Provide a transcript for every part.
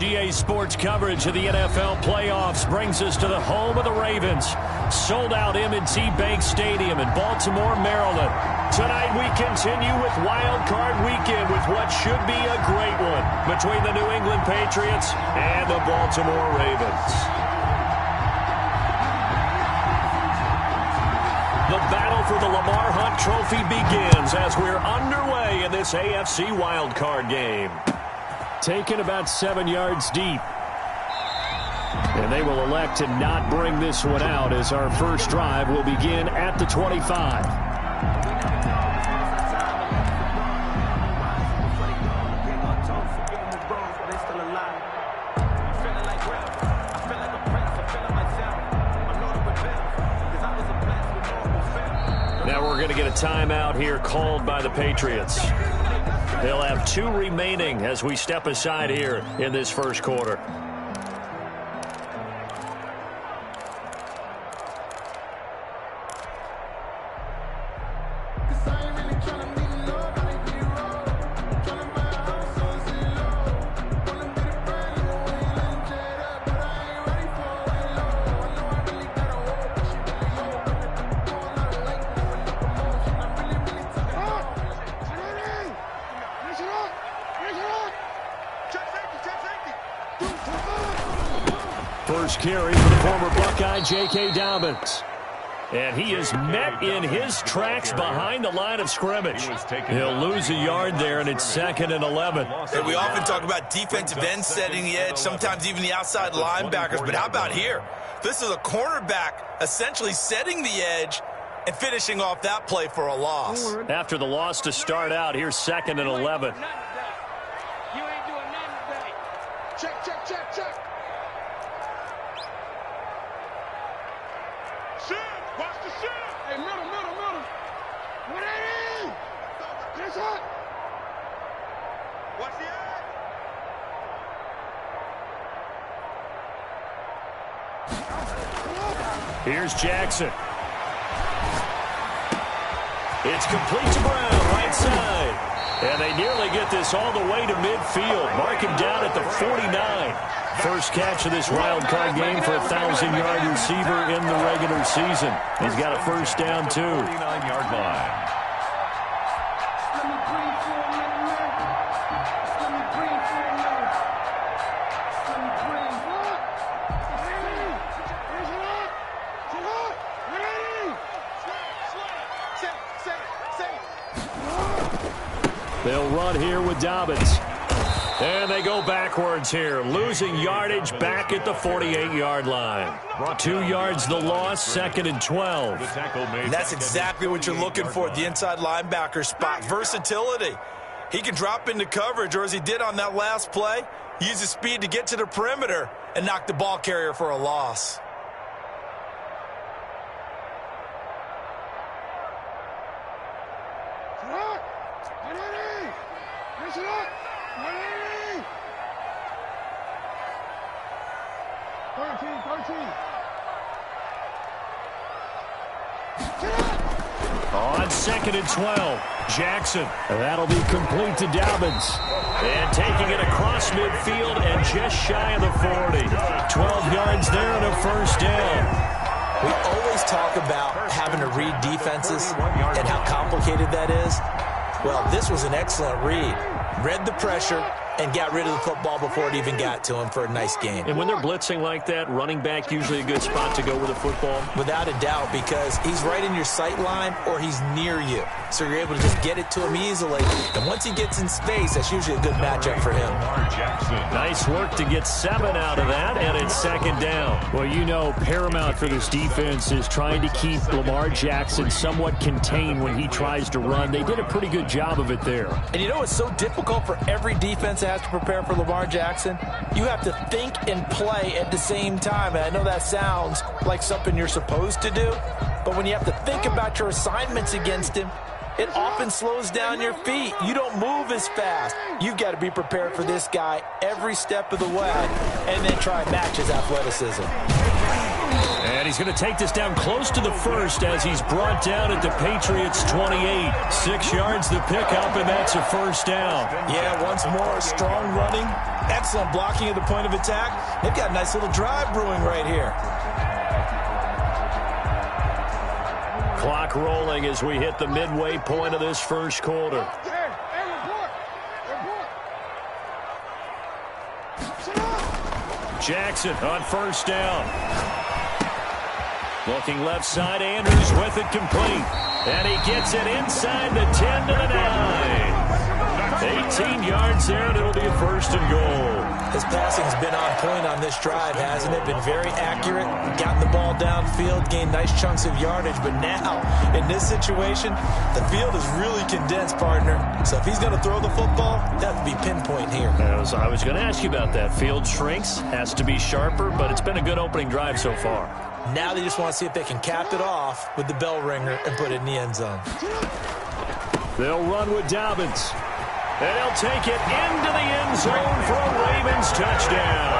EA Sports coverage of the NFL playoffs brings us to the home of the Ravens. Sold out M&T Bank Stadium in Baltimore, Maryland. Tonight we continue with Wild Card Weekend with what should be a great one between the New England Patriots and the Baltimore Ravens. The battle for the Lamar Hunt Trophy begins as we're underway in this AFC Wild Card game. Taken about 7 yards deep. And they will elect to not bring this one out as our first drive will begin at the 25. Now we're going to get a timeout here called by the Patriots. They'll have 2 remaining as we step aside here in this first quarter. First carry for the former Buckeye, J.K. Dobbins. And he is met in his tracks behind the line of scrimmage. He'll lose a yard there, and it's 2nd and 11. And we often talk about defensive ends setting the edge, sometimes even the outside linebackers. But how about here? This is a cornerback essentially setting the edge and finishing off that play for a loss. After the loss to start out, here's 2nd and 11. You ain't doing nothing today. Check, check, check, check. Watch the shit! Hey, middle. What that is? Get up! Watch the eye! Here's Jackson. It's complete to Brown, right side. And they nearly get this all the way to midfield. Mark him down at the 49. First catch of this wild card game for a 1,000-yard receiver in the regular season. He's got a first down, too. 49-yard line. They'll run here with Dobbins. And they go backwards here, losing yardage back at the 48-yard line. 2 yards the loss, 2nd and 12. And that's exactly what you're looking for at the inside linebacker spot, versatility. He can drop into coverage, or as he did on that last play, use his speed to get to the perimeter and knock the ball carrier for a loss. On 2nd and 12, Jackson. That'll be complete to Dobbins. And taking it across midfield and just shy of the 40. 12 yards there and a first down. We always talk about having to read defenses and how complicated that is. Well, this was an excellent read. Read the pressure and got rid of the football before it even got to him for a nice game. And when they're blitzing like that, running back usually a good spot to go with the football? Without a doubt, because he's right in your sight line or he's near you. So you're able to just get it to him easily. And once he gets in space, that's usually a good matchup for him. Nice work to get 7 out of that, and it's 2nd down. Well, you know, paramount for this defense is trying to keep Lamar Jackson somewhat contained when he tries to run. They did a pretty good job of it there. And you know what's so difficult for every defense that has to prepare for Lamar Jackson? You have to think and play at the same time. And I know that sounds like something you're supposed to do, but when you have to think about your assignments against him, it often slows down your feet. You don't move as fast. You've got to be prepared for this guy every step of the way and then try and match his athleticism. And he's going to take this down close to the first as he's brought down at the Patriots' 28. 6 yards the pickup, and that's a first down. Yeah, once more, strong running, excellent blocking at the point of attack. They've got a nice little drive brewing right here. Clock rolling as we hit the midway point of this first quarter. Jackson on first down. Looking left side, Andrews with it complete. And he gets it inside the 10 to the 9. 18 yards there, and it'll be a first and goal. His passing's been on point on this drive, hasn't it? Been very accurate, gotten the ball downfield, gained nice chunks of yardage. But now, in this situation, the field is really condensed, partner. So if he's going to throw the football, that would be pinpoint here. I was going to ask you about that. Field shrinks, has to be sharper, but it's been a good opening drive so far. Now they just want to see if they can cap it off with the bell ringer and put it in the end zone. They'll run with Dobbins. And he'll take it into the end zone for a Ravens touchdown.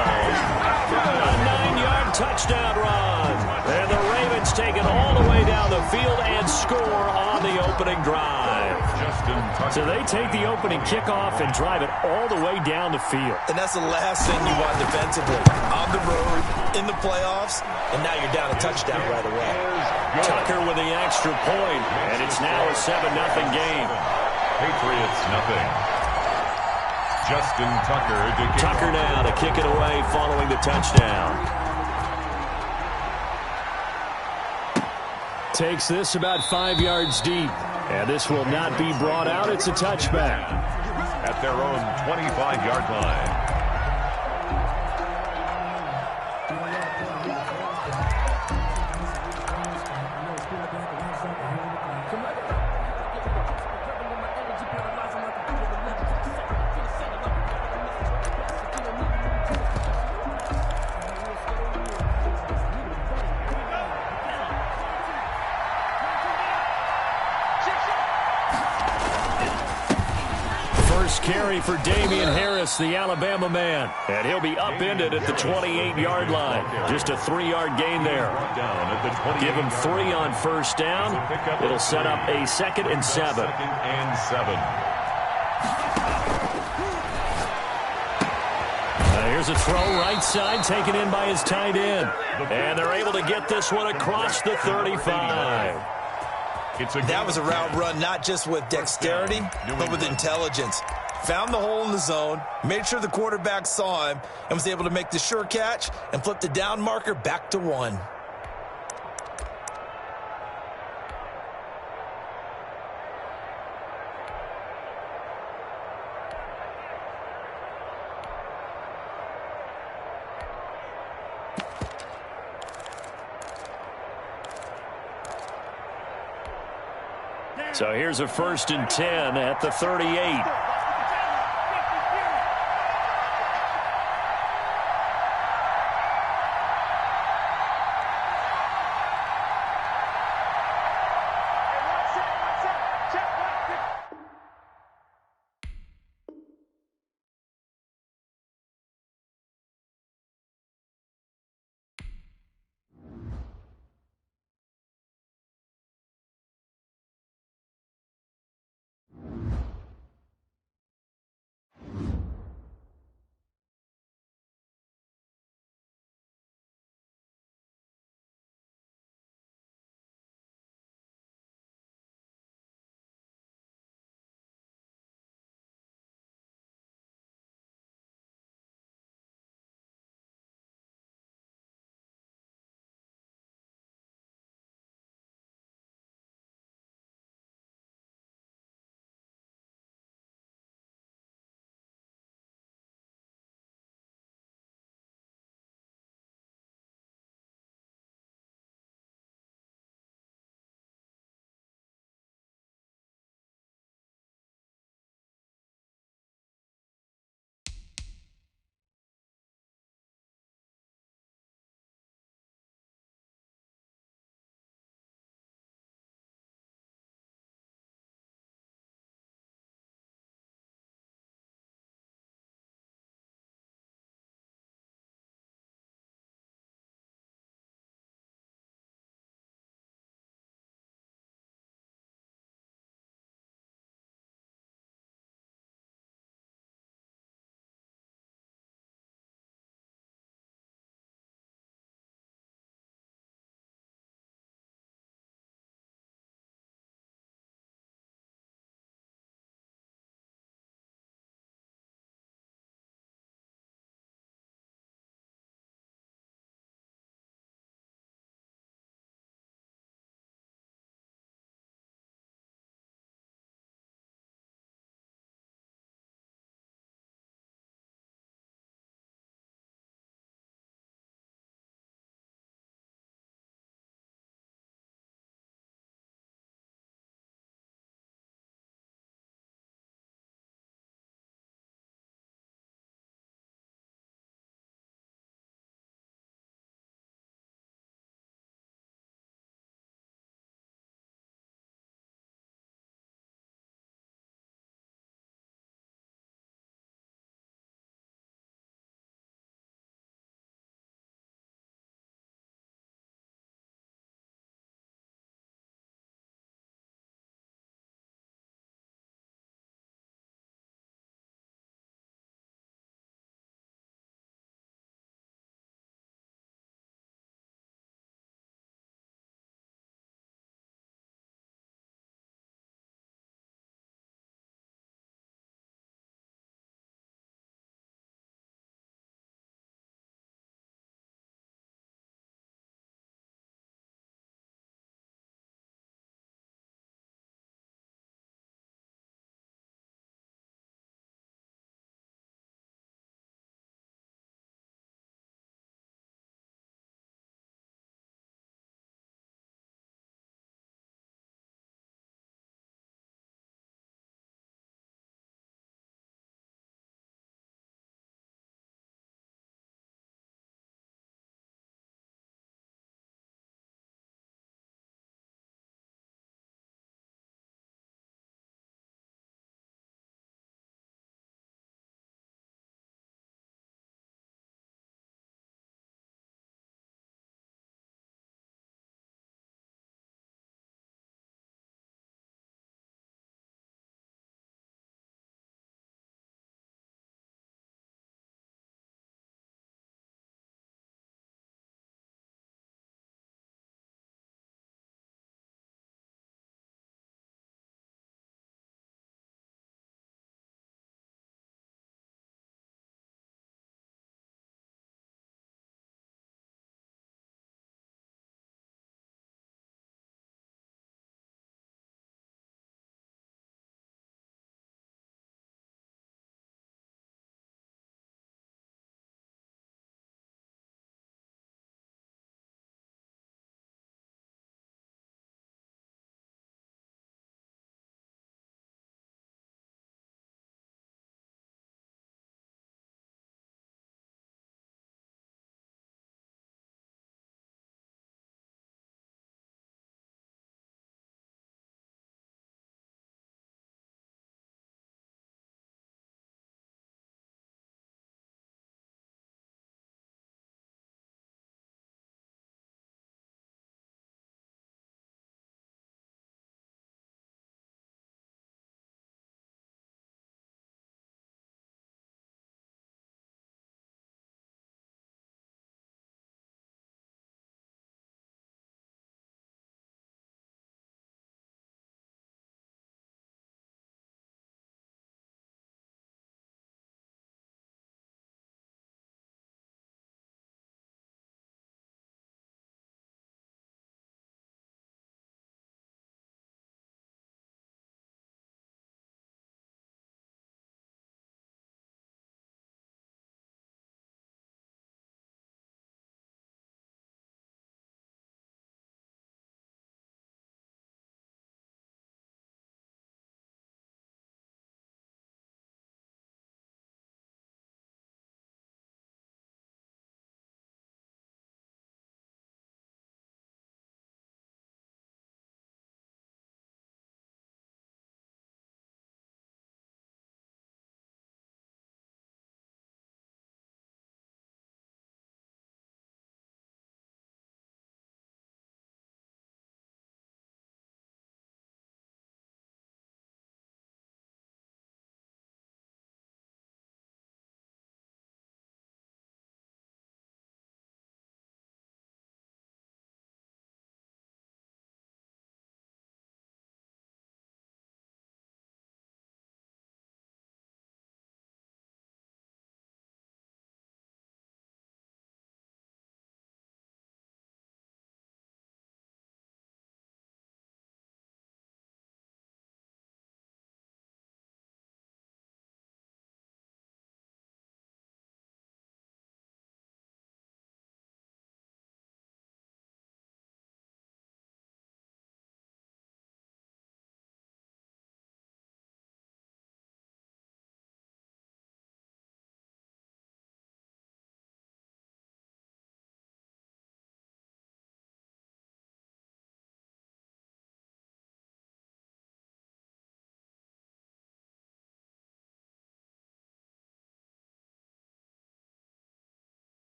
A 9-yard touchdown run. And the Ravens take it all the way down the field and score on the opening drive. So they take the opening kickoff and drive it all the way down the field. And that's the last thing you want defensively. On the road, in the playoffs, and now you're down a touchdown right away. Tucker with the extra point, and it's now a 7-0 game. Patriots nothing. Justin Tucker to kick Tucker now to kick it away following the touchdown. Takes this about 5 yards deep. And this will not be brought out. It's a touchback. at their own 25-yard line. Carry for Damian Harris, the Alabama man. And he'll be upended at the 28-yard line. Just a 3-yard gain there. Give him 3 on first down. It'll set up a 2nd and 7. Here's a throw right side taken in by his tight end. And they're able to get this one across the 35. That was a route run not just with dexterity, but with intelligence. Found the hole in the zone, made sure the quarterback saw him, and was able to make the sure catch and flip the down marker back to 1. So here's a 1st and 10 at the 38.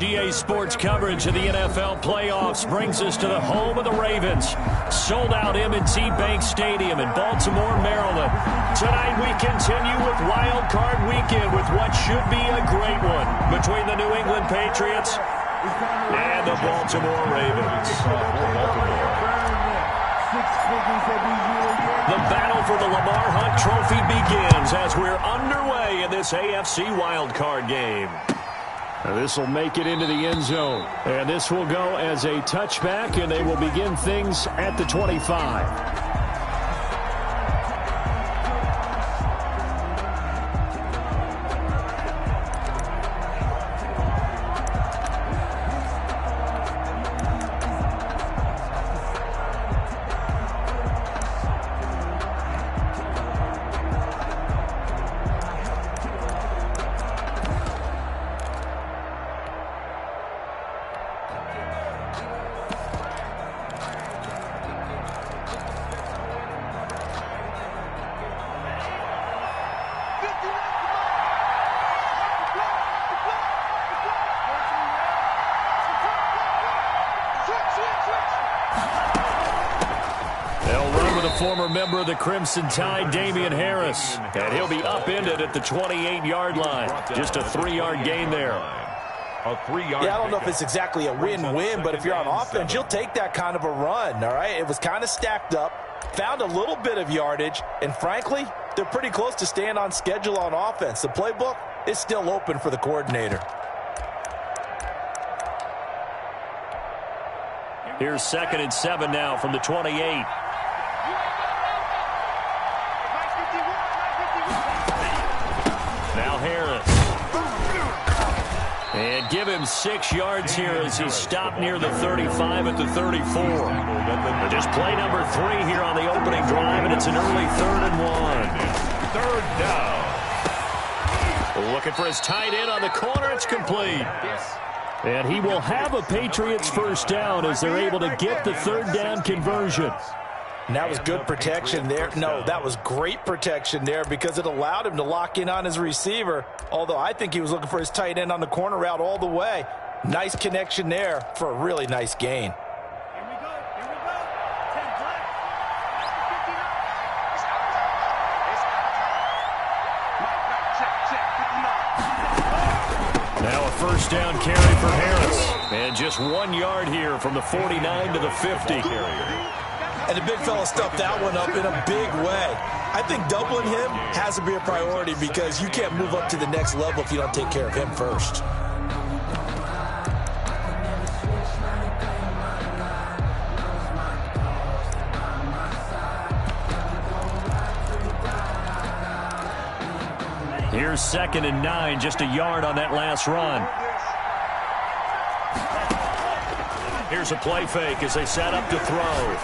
EA Sports coverage of the NFL playoffs brings us to the home of the Ravens. Sold out M&T Bank Stadium in Baltimore, Maryland. Tonight we continue with Wild Card Weekend with what should be a great one between the New England Patriots and the Baltimore Ravens. The battle for the Lamar Hunt Trophy begins as we're underway in this AFC Wild Card game. This will make it into the end zone. And this will go as a touchback, and they will begin things at the 25. Former member of the Crimson Tide, Damian Harris. And he'll be upended at the 28-yard line. Just a 3-yard gain there. A 3-yard. Yeah, I don't know if it's exactly a win-win, but if you're on offense, you'll take that kind of a run, all right? It was kind of stacked up, found a little bit of yardage, and frankly, they're pretty close to staying on schedule on offense. The playbook is still open for the coordinator. Here's 2nd and 7 now from the 28. Now Harris. And give him 6 yards here as he's stopped near the 35 at the 34. Just play number 3 here on the opening drive, and it's an early 3rd and 1. 3rd down. Looking for his tight end on the corner. It's complete. And he will have a Patriots first down as they're able to get the 3rd down conversion. And that was good protection there. No, that was great protection there because it allowed him to lock in on his receiver, although I think he was looking for his tight end on the corner route all the way. Nice connection there for a really nice gain. Now a first down carry for Harris. And just 1 yard here from the 49 to the 50. And the big fella stuffed that one up in a big way. I think doubling him has to be a priority because you can't move up to the next level if you don't take care of him first. Here's 2nd and 9, just a yard on that last run. Here's a play fake as they set up to throw.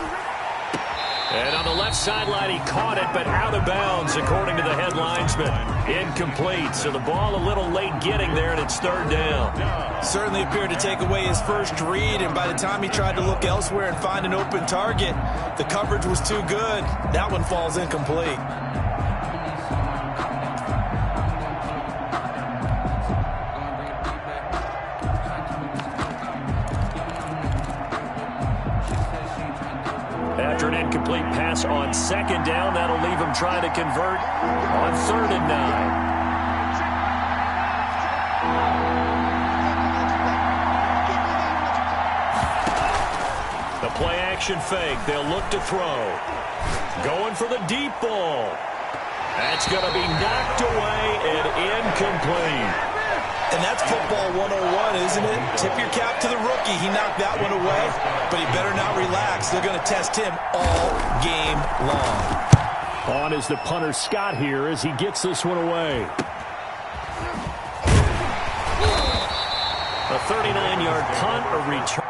And on the left sideline, he caught it, but out of bounds, according to the head linesman. Incomplete, so the ball a little late getting there, and it's 3rd down. Certainly appeared to take away his first read, and by the time he tried to look elsewhere and find an open target, the coverage was too good. That one falls incomplete. After an incomplete pass on 2nd down, that'll leave him trying to convert on 3rd and 9. The play action fake. They'll look to throw. Going for the deep ball. That's going to be knocked away and incomplete. And that's football 101, isn't it? Tip your cap to the rookie. He knocked that one away, but he better not relax. They're going to test him all game long. On is the punter Scott here as he gets this one away. A 39-yard punt, a return.